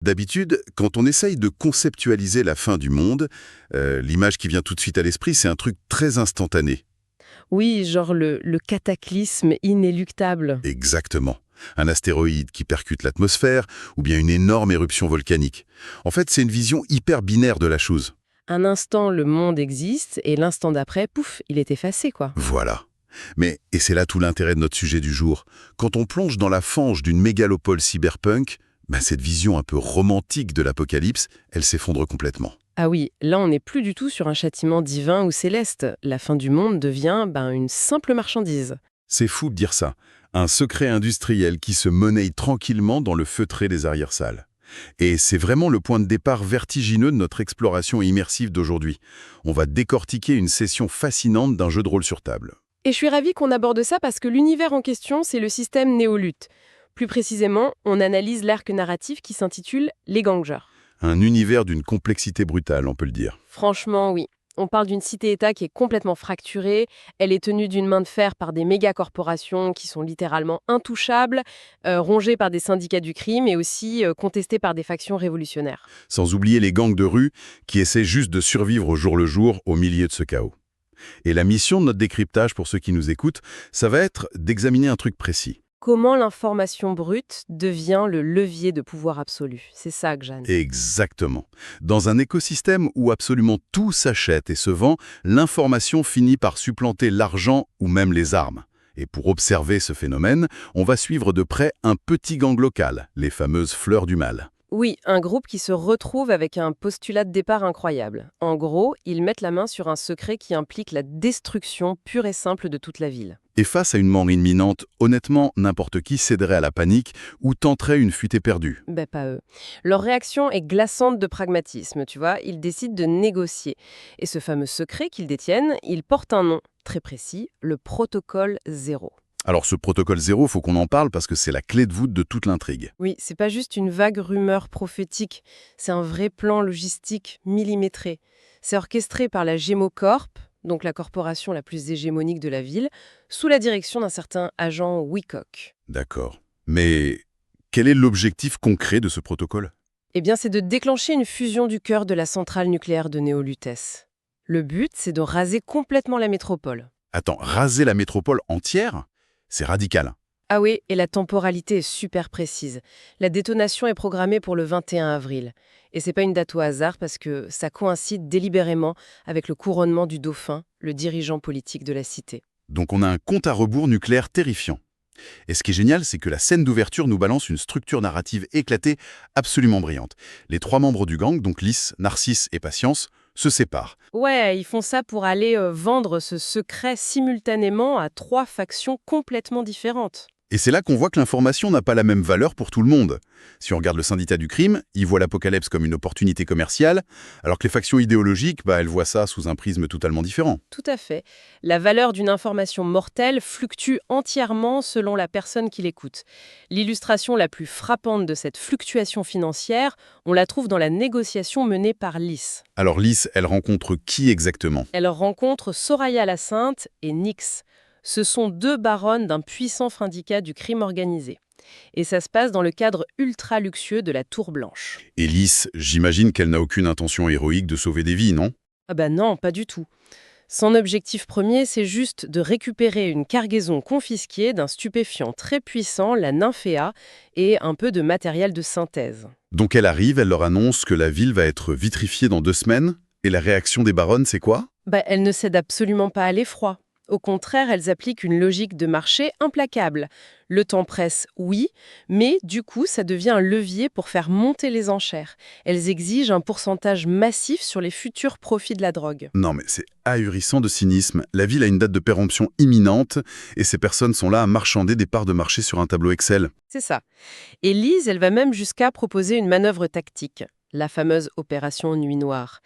D'habitude, quand on essaye de conceptualiser la fin du monde, l'image qui vient tout de suite à l'esprit, c'est un truc très instantané. Oui, genre le cataclysme inéluctable. Exactement. Un astéroïde qui percute l'atmosphère, ou bien une énorme éruption volcanique. En fait, c'est une vision hyper binaire de la chose. Un instant, le monde existe, et l'instant d'après, pouf, il est effacé, quoi. Voilà. Mais, et c'est là tout l'intérêt de notre sujet du jour, quand on plonge dans la fange d'une mégalopole cyberpunk, cette vision un peu romantique de l'apocalypse, elle s'effondre complètement. Ah oui, là on n'est plus du tout sur un châtiment divin ou céleste. La fin du monde devient une simple marchandise. C'est fou de dire ça. Un secret industriel qui se monnaie tranquillement dans le feutré des arrière-salles. Et c'est vraiment le point de départ vertigineux de notre exploration immersive d'aujourd'hui. On va décortiquer une session fascinante d'un jeu de rôle sur table. Et je suis ravie qu'on aborde ça parce que l'univers en question, c'est le système Néolute. Plus précisément, on analyse l'arc narratif qui s'intitule « Les Gangers ». Un univers d'une complexité brutale, on peut le dire. Franchement, oui. On parle d'une cité-État qui est complètement fracturée. Elle est tenue d'une main de fer par des méga-corporations qui sont littéralement intouchables, rongées par des syndicats du crime et aussi contestées par des factions révolutionnaires. Sans oublier les gangs de rue qui essaient juste de survivre au jour le jour au milieu de ce chaos. Et la mission de notre décryptage, pour ceux qui nous écoutent, ça va être d'examiner un truc précis. Comment l'information brute devient le levier de pouvoir absolu. C'est ça que j'aime. Exactement. Dans un écosystème où absolument tout s'achète et se vend, l'information finit par supplanter l'argent ou même les armes. Et pour observer ce phénomène, on va suivre de près un petit gang local, les fameuses fleurs du mal. Oui, un groupe qui se retrouve avec un postulat de départ incroyable. En gros, ils mettent la main sur un secret qui implique la destruction pure et simple de toute la ville. Et face à une mort imminente, honnêtement, n'importe qui céderait à la panique ou tenterait une fuite éperdue. Pas eux. Leur réaction est glaçante de pragmatisme, tu vois. Ils décident de négocier. Et ce fameux secret qu'ils détiennent, il porte un nom très précis, le protocole 0. Alors ce protocole 0, faut qu'on en parle parce que c'est la clé de voûte de toute l'intrigue. Oui, c'est pas juste une vague rumeur prophétique, c'est un vrai plan logistique millimétré. C'est orchestré par la Gémocorp, donc la corporation la plus hégémonique de la ville, sous la direction d'un certain agent Wycock. D'accord. Mais quel est l'objectif concret de ce protocole ? Eh bien, c'est de déclencher une fusion du cœur de la centrale nucléaire de Néolutès. Le but, c'est de raser complètement la métropole. Attends, raser la métropole entière ? C'est radical. Ah oui, et la temporalité est super précise. La détonation est programmée pour le 21 avril. Et c'est pas une date au hasard parce que ça coïncide délibérément avec le couronnement du dauphin, le dirigeant politique de la cité. Donc on a un compte à rebours nucléaire terrifiant. Et ce qui est génial, c'est que la scène d'ouverture nous balance une structure narrative éclatée absolument brillante. Les trois membres du gang, donc Lys, Narcisse et Patience, se séparent. Ouais, ils font ça pour aller vendre ce secret simultanément à 3 factions complètement différentes. Et c'est là qu'on voit que l'information n'a pas la même valeur pour tout le monde. Si on regarde le syndicat du crime, il voit l'apocalypse comme une opportunité commerciale, alors que les factions idéologiques, elles voient ça sous un prisme totalement différent. Tout à fait. La valeur d'une information mortelle fluctue entièrement selon la personne qui l'écoute. L'illustration la plus frappante de cette fluctuation financière, on la trouve dans la négociation menée par Lys. Alors Lys, elle rencontre qui exactement ? Elle rencontre Soraya la Sainte et Nyx. Ce sont 2 baronnes d'un puissant syndicat du crime organisé. Et ça se passe dans le cadre ultra luxueux de la Tour Blanche. Et Lys, j'imagine qu'elle n'a aucune intention héroïque de sauver des vies, non ? Ah non, pas du tout. Son objectif premier, c'est juste de récupérer une cargaison confisquée d'un stupéfiant très puissant, la nymphéa, et un peu de matériel de synthèse. Donc elle arrive, elle leur annonce que la ville va être vitrifiée dans 2 semaines, et la réaction des baronnes, c'est quoi ? Elle ne cède absolument pas à l'effroi. Au contraire, elles appliquent une logique de marché implacable. Le temps presse, oui, mais du coup, ça devient un levier pour faire monter les enchères. Elles exigent un pourcentage massif sur les futurs profits de la drogue. Non mais c'est ahurissant de cynisme. La ville a une date de péremption imminente, et ces personnes sont là à marchander des parts de marché sur un tableau Excel. C'est ça. Et Lys, elle va même jusqu'à proposer une manœuvre tactique, la fameuse opération Nuit Noire.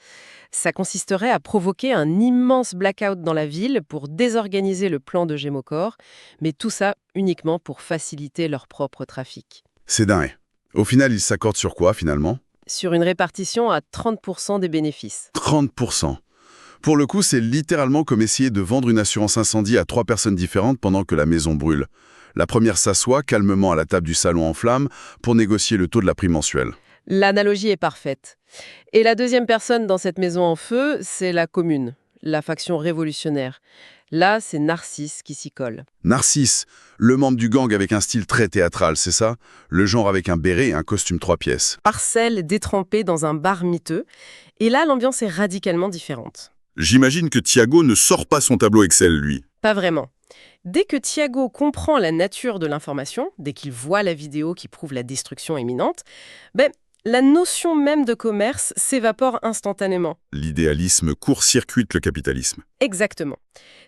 Ça consisterait à provoquer un immense blackout dans la ville pour désorganiser le plan de Gémocorp, mais tout ça uniquement pour faciliter leur propre trafic. C'est dingue. Au final, ils s'accordent sur quoi, finalement ? Sur une répartition à 30% des bénéfices. 30%. Pour le coup, c'est littéralement comme essayer de vendre une assurance incendie à 3 personnes différentes pendant que la maison brûle. La première s'assoit calmement à la table du salon en flammes pour négocier le taux de la prime mensuelle. L'analogie est parfaite. Et la deuxième personne dans cette maison en feu, c'est la commune, la faction révolutionnaire. Là, c'est Narcisse qui s'y colle. Narcisse, le membre du gang avec un style très théâtral, c'est ça? Le genre avec un béret et un costume 3 pièces. Parcelle détrempée dans un bar miteux. Et là, l'ambiance est radicalement différente. J'imagine que Thiago ne sort pas son tableau Excel, lui. Pas vraiment. Dès que Thiago comprend la nature de l'information, dès qu'il voit la vidéo qui prouve la destruction imminente, la notion même de commerce s'évapore instantanément. L'idéalisme court-circuite le capitalisme. Exactement.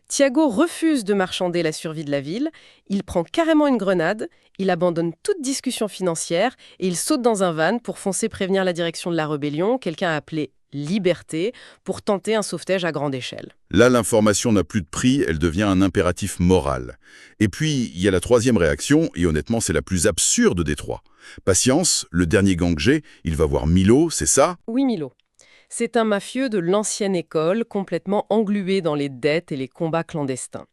Thiago refuse de marchander la survie de la ville, il prend carrément une grenade, il abandonne toute discussion financière et il saute dans un van pour foncer prévenir la direction de la rébellion, quelqu'un appelé Liberté, pour tenter un sauvetage à grande échelle. Là, l'information n'a plus de prix, elle devient un impératif moral. Et puis, il y a la troisième réaction, et honnêtement, c'est la plus absurde des trois. Patience, le dernier gang-G, il va voir Milo, c'est ça? Oui, Milo. C'est un mafieux de l'ancienne école, complètement englué dans les dettes et les combats clandestins.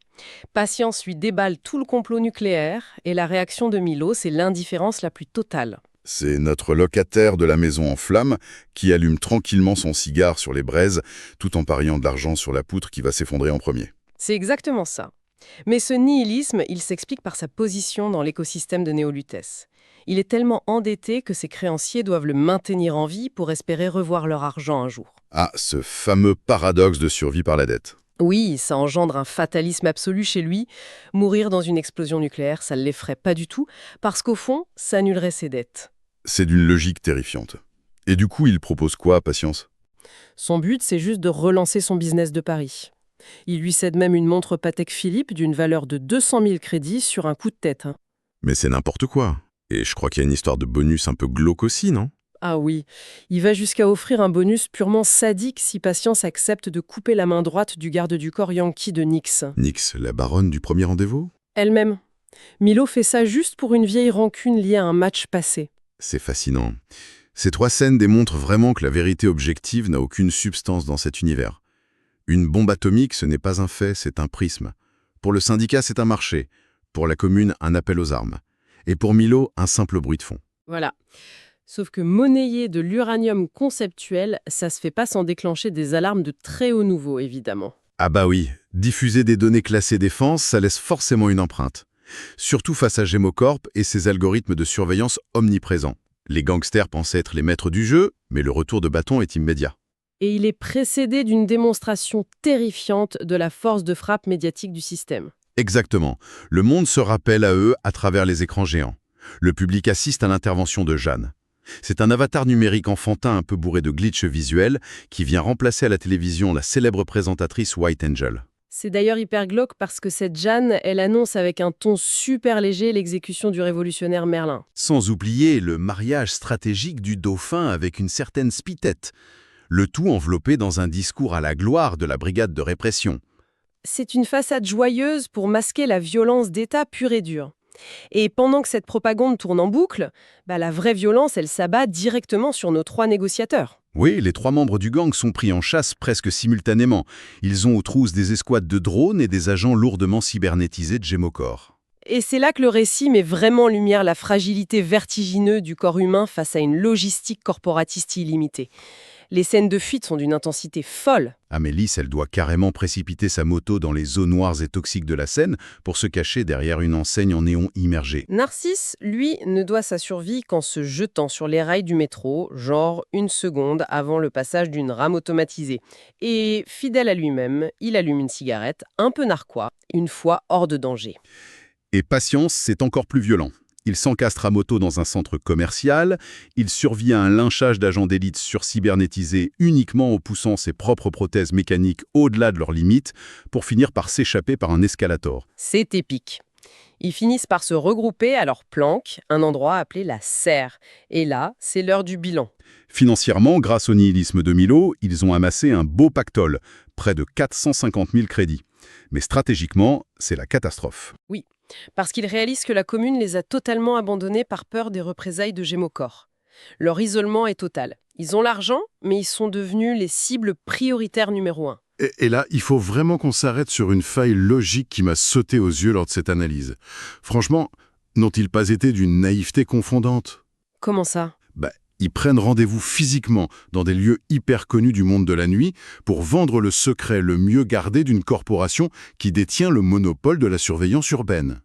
Patience lui déballe tout le complot nucléaire, et la réaction de Milo, c'est l'indifférence la plus totale. C'est notre locataire de la maison en flammes qui allume tranquillement son cigare sur les braises, tout en pariant de l'argent sur la poutre qui va s'effondrer en premier. C'est exactement ça. Mais ce nihilisme, il s'explique par sa position dans l'écosystème de Néolutès. Il est tellement endetté que ses créanciers doivent le maintenir en vie pour espérer revoir leur argent un jour. Ah, ce fameux paradoxe de survie par la dette. Oui, ça engendre un fatalisme absolu chez lui. Mourir dans une explosion nucléaire, ça ne l'effraie pas du tout, parce qu'au fond, ça annulerait ses dettes. C'est d'une logique terrifiante. Et du coup, il propose quoi, Patience? Son but, c'est juste de relancer son business de Paris. Il lui cède même une montre Patek Philippe d'une valeur de 200 000 crédits sur un coup de tête. Mais c'est n'importe quoi. Et je crois qu'il y a une histoire de bonus un peu glauque aussi, non? Ah oui, il va jusqu'à offrir un bonus purement sadique si Patience accepte de couper la main droite du garde du corps Yankee de Nyx. Nyx, la baronne du premier rendez-vous? Elle-même. Milo fait ça juste pour une vieille rancune liée à un match passé. C'est fascinant. Ces trois scènes démontrent vraiment que la vérité objective n'a aucune substance dans cet univers. Une bombe atomique, ce n'est pas un fait, c'est un prisme. Pour le syndicat, c'est un marché. Pour la commune, un appel aux armes. Et pour Milo, un simple bruit de fond. Voilà. Sauf que monnayer de l'uranium conceptuel, ça se fait pas sans déclencher des alarmes de très haut niveau, évidemment. Ah bah oui, diffuser des données classées défense, ça laisse forcément une empreinte. Surtout face à Gemocorp et ses algorithmes de surveillance omniprésents. Les gangsters pensaient être les maîtres du jeu, mais le retour de bâton est immédiat. Et il est précédé d'une démonstration terrifiante de la force de frappe médiatique du système. Exactement. Le monde se rappelle à eux à travers les écrans géants. Le public assiste à l'intervention de Jeanne. C'est un avatar numérique enfantin un peu bourré de glitch visuels qui vient remplacer à la télévision la célèbre présentatrice White Angel. C'est d'ailleurs hyper glauque parce que cette Jeanne, elle annonce avec un ton super léger l'exécution du révolutionnaire Merlin. Sans oublier le mariage stratégique du dauphin avec une certaine Spitette. Le tout enveloppé dans un discours à la gloire de la brigade de répression. C'est une façade joyeuse pour masquer la violence d'État pure et dure. Et pendant que cette propagande tourne en boucle, la vraie violence, elle s'abat directement sur nos trois négociateurs. Oui, les trois membres du gang sont pris en chasse presque simultanément. Ils ont aux trousses des escouades de drones et des agents lourdement cybernétisés de Gemocorp. Et c'est là que le récit met vraiment en lumière la fragilité vertigineuse du corps humain face à une logistique corporatiste illimitée. Les scènes de fuite sont d'une intensité folle. Amélie, elle doit carrément précipiter sa moto dans les eaux noires et toxiques de la Seine pour se cacher derrière une enseigne en néon immergé. Narcisse, lui, ne doit sa survie qu'en se jetant sur les rails du métro, genre une seconde avant le passage d'une rame automatisée. Et, fidèle à lui-même, il allume une cigarette, un peu narquois, une fois hors de danger. Et Patience, c'est encore plus violent. Il s'encastre à moto dans un centre commercial, il survit à un lynchage d'agents d'élite surcybernétisés uniquement en poussant ses propres prothèses mécaniques au-delà de leurs limites pour finir par s'échapper par un escalator. C'est épique. Ils finissent par se regrouper à leur planque, un endroit appelé la serre. Et là, c'est l'heure du bilan. Financièrement, grâce au nihilisme de Milo, ils ont amassé un beau pactole, près de 450 000 crédits. Mais stratégiquement, c'est la catastrophe. Oui. Parce qu'ils réalisent que la commune les a totalement abandonnés par peur des représailles de Gemocorp. Leur isolement est total. Ils ont l'argent, mais ils sont devenus les cibles prioritaires numéro 1. Et là, il faut vraiment qu'on s'arrête sur une faille logique qui m'a sauté aux yeux lors de cette analyse. Franchement, n'ont-ils pas été d'une naïveté confondante? Comment ça? Ils prennent rendez-vous physiquement dans des lieux hyper connus du monde de la nuit pour vendre le secret le mieux gardé d'une corporation qui détient le monopole de la surveillance urbaine.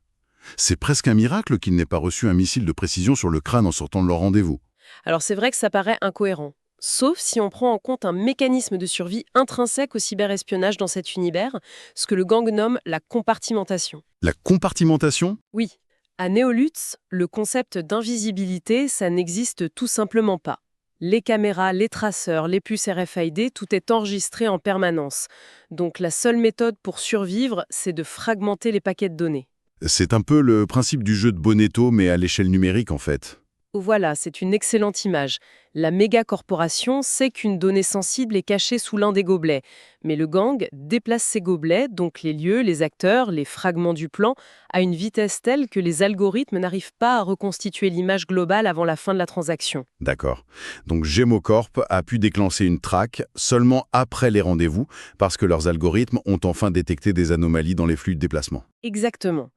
C'est presque un miracle qu'ils n'aient pas reçu un missile de précision sur le crâne en sortant de leur rendez-vous. Alors c'est vrai que ça paraît incohérent. Sauf si on prend en compte un mécanisme de survie intrinsèque au cyberespionnage dans cet univers, ce que le gang nomme la compartimentation. La compartimentation? Oui, à Neolutz, le concept d'invisibilité, ça n'existe tout simplement pas. Les caméras, les traceurs, les puces RFID, tout est enregistré en permanence. Donc la seule méthode pour survivre, c'est de fragmenter les paquets de données. C'est un peu le principe du jeu de Bonetto, mais à l'échelle numérique en fait. Voilà, c'est une excellente image. La méga-corporation sait qu'une donnée sensible est cachée sous l'un des gobelets. Mais le gang déplace ces gobelets, donc les lieux, les acteurs, les fragments du plan, à une vitesse telle que les algorithmes n'arrivent pas à reconstituer l'image globale avant la fin de la transaction. D'accord. Donc Gemocorp a pu déclencher une traque seulement après les rendez-vous, parce que leurs algorithmes ont enfin détecté des anomalies dans les flux de déplacement. Exactement.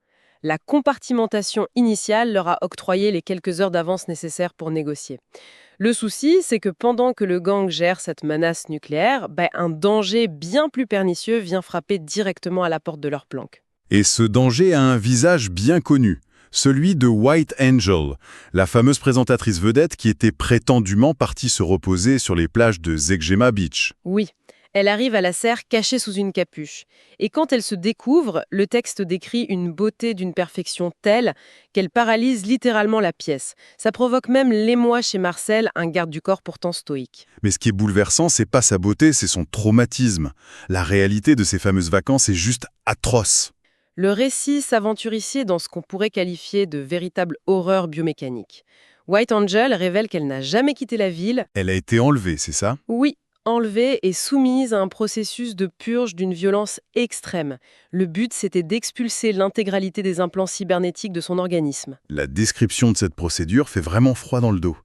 La compartimentation initiale leur a octroyé les quelques heures d'avance nécessaires pour négocier. Le souci, c'est que pendant que le gang gère cette menace nucléaire, un danger bien plus pernicieux vient frapper directement à la porte de leur planque. Et ce danger a un visage bien connu, celui de White Angel, la fameuse présentatrice vedette qui était prétendument partie se reposer sur les plages de Zegema Beach. Oui, elle arrive à la serre cachée sous une capuche. Et quand elle se découvre, le texte décrit une beauté d'une perfection telle qu'elle paralyse littéralement la pièce. Ça provoque même l'émoi chez Marcel, un garde du corps pourtant stoïque. Mais ce qui est bouleversant, c'est pas sa beauté, c'est son traumatisme. La réalité de ces fameuses vacances est juste atroce. Le récit s'aventure ici dans ce qu'on pourrait qualifier de véritable horreur biomécanique. White Angel révèle qu'elle n'a jamais quitté la ville. Elle a été enlevée, c'est ça? Oui, enlevée et soumise à un processus de purge d'une violence extrême. Le but, c'était d'expulser l'intégralité des implants cybernétiques de son organisme. La description de cette procédure fait vraiment froid dans le dos.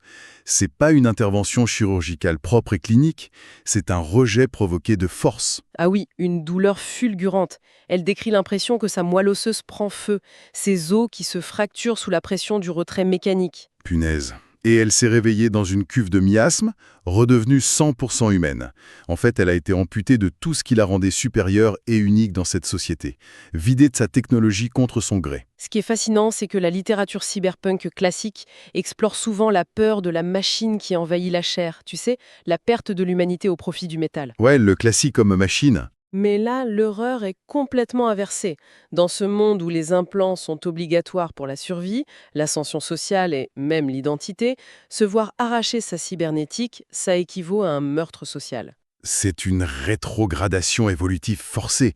C'est pas une intervention chirurgicale propre et clinique, c'est un rejet provoqué de force. Ah oui, une douleur fulgurante. Elle décrit l'impression que sa moelle osseuse prend feu, ses os qui se fracturent sous la pression du retrait mécanique. Punaise. Et elle s'est réveillée dans une cuve de miasmes, redevenue 100% humaine. En fait, elle a été amputée de tout ce qui la rendait supérieure et unique dans cette société, vidée de sa technologie contre son gré. Ce qui est fascinant, c'est que la littérature cyberpunk classique explore souvent la peur de la machine qui envahit la chair, tu sais, la perte de l'humanité au profit du métal. Ouais, le classique homme machine. Mais là, l'horreur est complètement inversée. Dans ce monde où les implants sont obligatoires pour la survie, l'ascension sociale et même l'identité, se voir arracher sa cybernétique, ça équivaut à un meurtre social. C'est une rétrogradation évolutive forcée.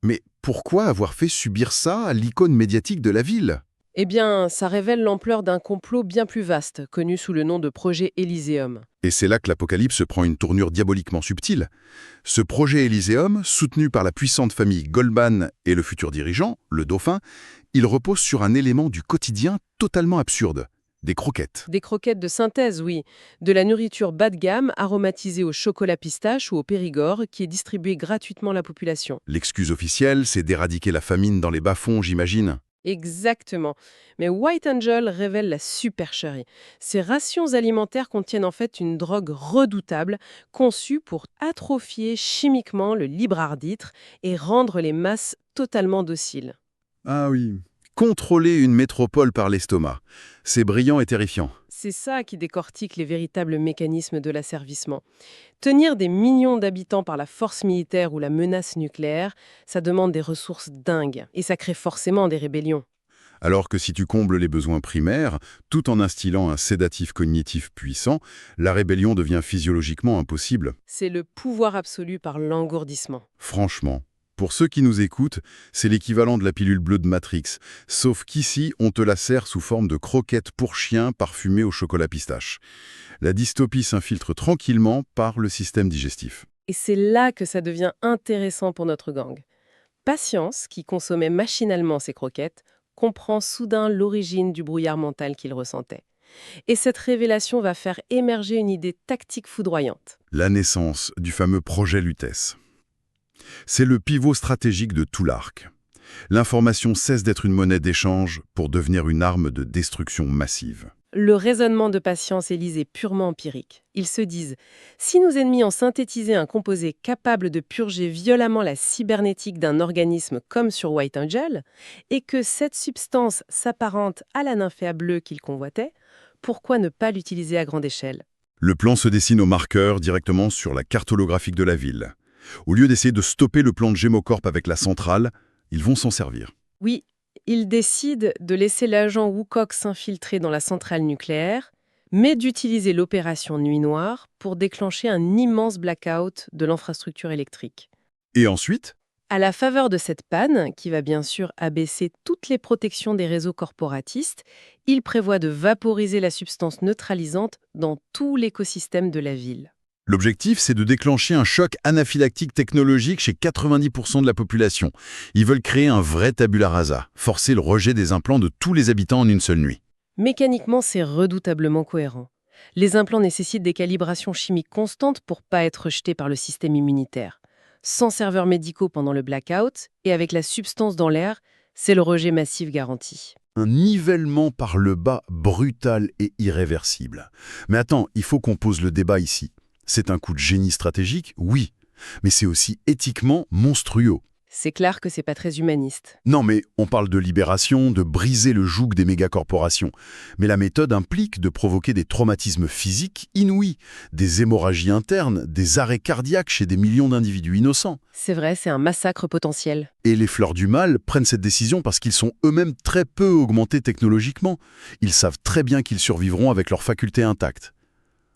Mais pourquoi avoir fait subir ça à l'icône médiatique de la ville? Eh bien, ça révèle l'ampleur d'un complot bien plus vaste, connu sous le nom de projet Elyséum. Et c'est là que l'apocalypse prend une tournure diaboliquement subtile. Ce projet Elyséum, soutenu par la puissante famille Goldman et le futur dirigeant, le dauphin, il repose sur un élément du quotidien totalement absurde. Des croquettes. Des croquettes de synthèse, oui. De la nourriture bas de gamme, aromatisée au chocolat pistache ou au Périgord, qui est distribuée gratuitement à la population. L'excuse officielle, c'est d'éradiquer la famine dans les bas-fonds, j'imagine. Exactement. Mais White Angel révèle la supercherie. Ces rations alimentaires contiennent en fait une drogue redoutable, conçue pour atrophier chimiquement le libre arbitre et rendre les masses totalement dociles. Ah oui. Contrôler une métropole par l'estomac. C'est brillant et terrifiant. C'est ça qui décortique les véritables mécanismes de l'asservissement. Tenir des millions d'habitants par la force militaire ou la menace nucléaire, ça demande des ressources dingues. Et ça crée forcément des rébellions. Alors que si tu combles les besoins primaires, tout en instillant un sédatif cognitif puissant, la rébellion devient physiologiquement impossible. C'est le pouvoir absolu par l'engourdissement. Franchement. Pour ceux qui nous écoutent, c'est l'équivalent de la pilule bleue de Matrix, sauf qu'ici, on te la sert sous forme de croquettes pour chiens parfumées au chocolat pistache. La dystopie s'infiltre tranquillement par le système digestif. Et c'est là que ça devient intéressant pour notre gang. Patience, qui consommait machinalement ces croquettes, comprend soudain l'origine du brouillard mental qu'il ressentait. Et cette révélation va faire émerger une idée tactique foudroyante. La naissance du fameux projet Lutèce. C'est le pivot stratégique de tout l'arc. L'information cesse d'être une monnaie d'échange pour devenir une arme de destruction massive. Le raisonnement de Patience et Lise est purement empirique. Ils se disent, si nos ennemis ont synthétisé un composé capable de purger violemment la cybernétique d'un organisme comme sur White Angel, et que cette substance s'apparente à la nymphéa bleue qu'ils convoitaient, pourquoi ne pas l'utiliser à grande échelle? Le plan se dessine au marqueur directement sur la carte holographique de la ville. Au lieu d'essayer de stopper le plan de Gemocorp avec la centrale, ils vont s'en servir. Oui, ils décident de laisser l'agent Wukong s'infiltrer dans la centrale nucléaire, mais d'utiliser l'opération Nuit Noire pour déclencher un immense blackout de l'infrastructure électrique. Et ensuite, À la faveur de cette panne, qui va bien sûr abaisser toutes les protections des réseaux corporatistes, ils prévoient de vaporiser la substance neutralisante dans tout l'écosystème de la ville. l'objectif, c'est de déclencher un choc anaphylactique technologique chez 90% de la population. Ils veulent créer un vrai tabula rasa, forcer le rejet des implants de tous les habitants en une seule nuit. Mécaniquement, c'est redoutablement cohérent. Les implants nécessitent des calibrations chimiques constantes pour pas être rejetés par le système immunitaire. Sans serveurs médicaux pendant le blackout et avec la substance dans l'air, c'est le rejet massif garanti. Un nivellement par le bas brutal et irréversible. Mais attends, il faut qu'on pose le débat ici. C'est un coup de génie stratégique, oui, mais c'est aussi éthiquement monstrueux. C'est clair que c'est pas très humaniste. Non, mais on parle de libération, de briser le joug des mégacorporations. Mais la méthode implique de provoquer des traumatismes physiques inouïs, des hémorragies internes, des arrêts cardiaques chez des millions d'individus innocents. C'est vrai, c'est un massacre potentiel. Et les fleurs du mal prennent cette décision parce qu'ils sont eux-mêmes très peu augmentés technologiquement. Ils savent très bien qu'ils survivront avec leurs facultés intactes.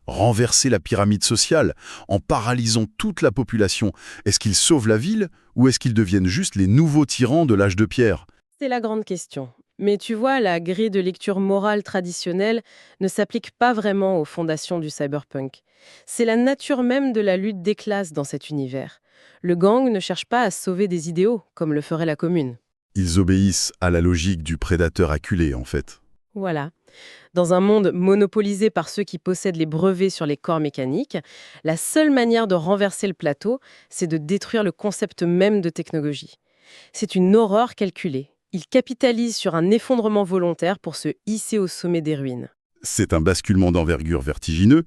Renverser la pyramide sociale en paralysant toute la population, est-ce qu'ils sauvent la ville ou est-ce qu'ils deviennent juste les nouveaux tyrans de l'âge de pierre? C'est la grande question. Mais tu vois, la grille de lecture morale traditionnelle ne s'applique pas vraiment aux fondations du cyberpunk. C'est la nature même de la lutte des classes dans cet univers. Le gang ne cherche pas à sauver des idéaux, comme le ferait la commune. Ils obéissent à la logique du prédateur acculé, en fait. Voilà. Dans un monde monopolisé par ceux qui possèdent les brevets sur les corps mécaniques, la seule manière de renverser le plateau, c'est de détruire le concept même de technologie. C'est une horreur calculée. Ils capitalisent sur un effondrement volontaire pour se hisser au sommet des ruines. C'est un basculement d'envergure vertigineux.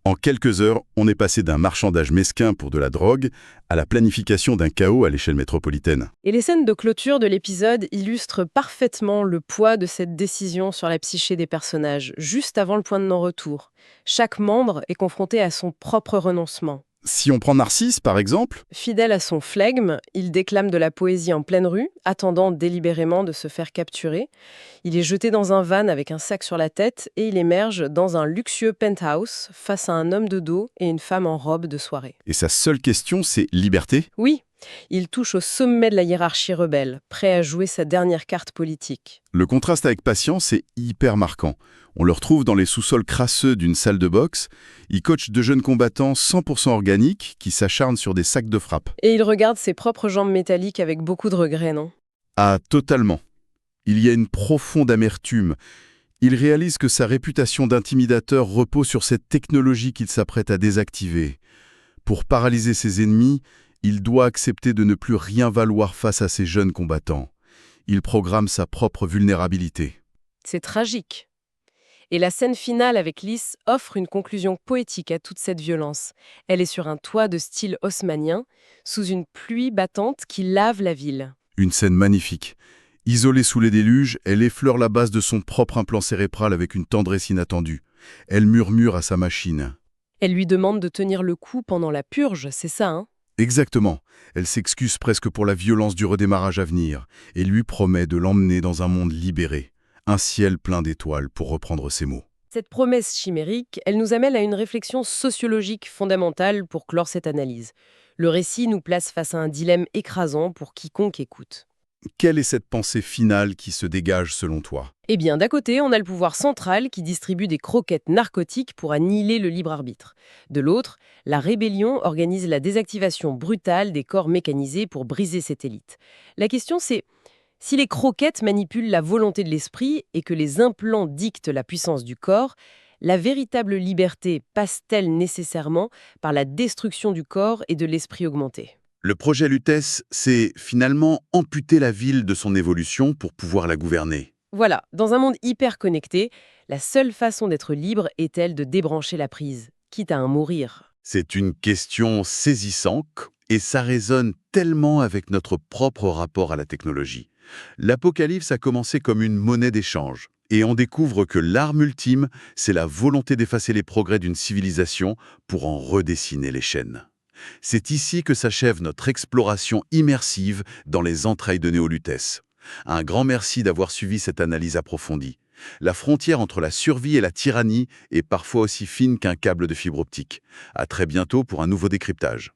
En quelques heures, on est passé d'un marchandage mesquin pour de la drogue à la planification d'un chaos à l'échelle métropolitaine. Et les scènes de clôture de l'épisode illustrent parfaitement le poids de cette décision sur la psyché des personnages, juste avant le point de non-retour. Chaque membre est confronté à son propre renoncement. Si on prend Narcisse, par exemple, Fidèle à son flegme, il déclame de la poésie en pleine rue, attendant délibérément de se faire capturer. Il est jeté dans un van avec un sac sur la tête et il émerge dans un luxueux penthouse face à un homme de dos et une femme en robe de soirée. et sa seule question, c'est liberté. Oui, il touche au sommet de la hiérarchie rebelle, prêt à jouer sa dernière carte politique. Le contraste avec Patience est hyper marquant. On le retrouve dans les sous-sols crasseux d'une salle de boxe. Il coach de jeunes combattants 100% organiques qui s'acharnent sur des sacs de frappe. Et il regarde ses propres jambes métalliques avec beaucoup de regret, non? Ah, totalement. Il y a une profonde amertume. Il réalise que sa réputation d'intimidateur repose sur cette technologie qu'il s'apprête à désactiver. Pour paralyser ses ennemis, il doit accepter de ne plus rien valoir face à ces jeunes combattants. Il programme sa propre vulnérabilité. C'est tragique. Et la scène finale avec Lys offre une conclusion poétique à toute cette violence. Elle est sur un toit de style haussmannien, sous une pluie battante qui lave la ville. Une scène magnifique. Isolée sous les déluges, elle effleure la base de son propre implant cérébral avec une tendresse inattendue. Elle murmure à sa machine. Elle lui demande de tenir le coup pendant la purge, c'est ça, hein? Exactement. Elle s'excuse presque pour la violence du redémarrage à venir et lui promet de l'emmener dans un monde libéré. Un ciel plein d'étoiles, pour reprendre ses mots. Cette promesse chimérique, elle nous amène à une réflexion sociologique fondamentale pour clore cette analyse. Le récit nous place face à un dilemme écrasant pour quiconque écoute. Quelle est cette pensée finale qui se dégage selon toi? Eh bien, d'un côté, on a le pouvoir central qui distribue des croquettes narcotiques pour annihiler le libre arbitre. De l'autre, la rébellion organise la désactivation brutale des corps mécanisés pour briser cette élite. La question c'est, si les croquettes manipulent la volonté de l'esprit et que les implants dictent la puissance du corps, la véritable liberté passe-t-elle nécessairement par la destruction du corps et de l'esprit augmenté ? Le projet Lutèce, c'est finalement amputer la ville de son évolution pour pouvoir la gouverner. Voilà, dans un monde hyper connecté, la seule façon d'être libre est-elle de débrancher la prise, quitte à en mourir? C'est une question saisissante et ça résonne tellement avec notre propre rapport à la technologie. L'Apocalypse a commencé comme une monnaie d'échange. Et on découvre que l'arme ultime, c'est la volonté d'effacer les progrès d'une civilisation pour en redessiner les chaînes. C'est ici que s'achève notre exploration immersive dans les entrailles de Néolutès. Un grand merci d'avoir suivi cette analyse approfondie. La frontière entre la survie et la tyrannie est parfois aussi fine qu'un câble de fibre optique. À très bientôt pour un nouveau décryptage.